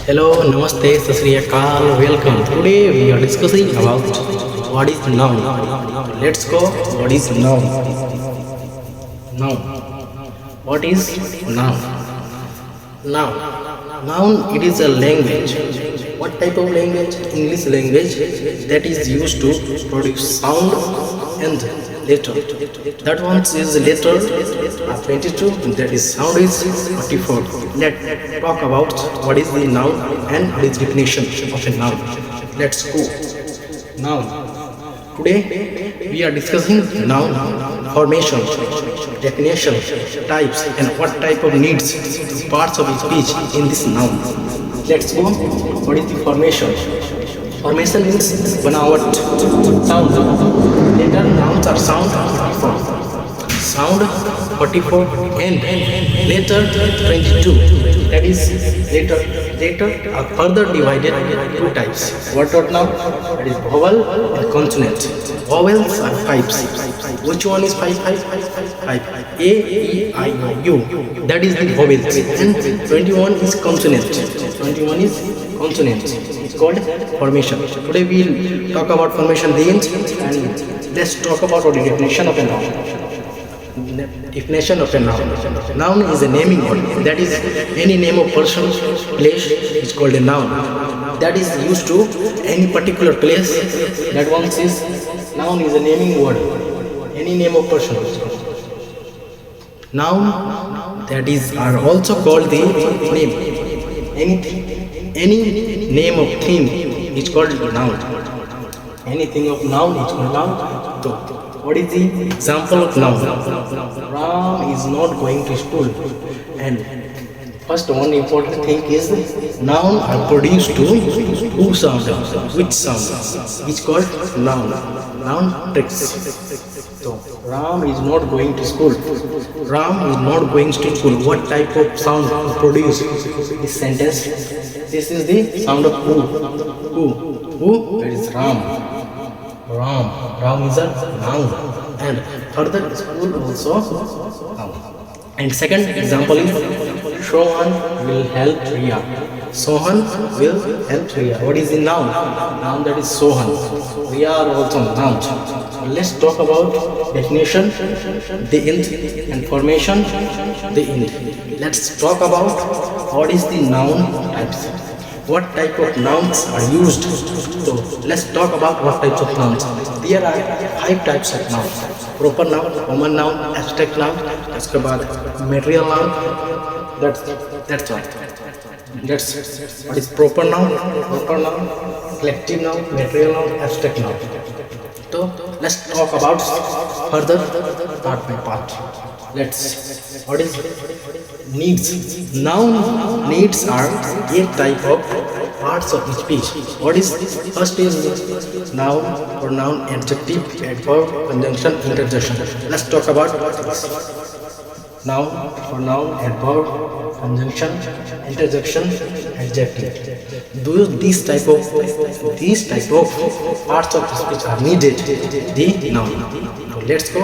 Hello, Namaste, Sat Sri Akal, welcome. Today we are discussing about what is noun. Let's go. What is noun? Noun. What is noun? Noun. Noun, it is a language. What type of language? English language that is used to produce sound and letter. That one is letter 22, that is sound is 44. Let's talk about what is the noun and what is definition of a noun. Let's go. Noun. Today we are discussing noun, formation, definition, types, and what type of needs parts of speech in this noun. Let's go. What is the formation? Formation means बनावट, sound. Later nouns are sound 44. Sound 44 and later 22. That is later are further divided into two types. What now? That is vowel and consonant. Vowels are fives. Which one is five? A, E, I, O, U. That is the vowels. And 21 is consonant. 21 is consonant. It's called formation. Today we'll talk about formation range and let's talk about the definition of a noun. Definition of a noun. Noun is a naming word. That is any name of person, place is called a noun. That is used to any particular place. That one is noun is a naming word. Any name of person. Noun that is are also called the name. Any name of thing is called noun. Anything of noun is called noun. So, what is the example of noun? Ram is not going to school. And first one important thing is noun are produced to who sound? Which sound? It's called noun. Noun tricks. So Ram is not going to school. Ram is not going to school. What type of sound produce this sentence? This is the sound of who. Who? That is Ram. Ram is a noun. And further school also noun. And second example is Sohan will help Riya. Sohan will help Riya. What is the noun? Noun that is Sohan. Riya are also nouns. Let's talk about definition, the end, and formation, the end. Let's talk about what is the noun types. What type of nouns are used? So let's talk about what types of nouns. There are 5 types of nouns. Proper noun, common noun, abstract noun, उसके बाद material noun. That's all. That's what is proper noun, collective noun, material noun, abstract noun. So let's talk about further part by part. What is needs? Noun needs are 8 type of parts of speech. What is first is noun, pronoun, adjective, adverb, conjunction, interjection. Let's talk about noun, pronoun, adverb, conjunction, interjection, adjective. These type of parts of the speech are needed. The noun. So let's go.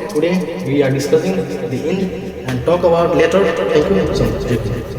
Today we are discussing the end and talk about later. Thank you so much.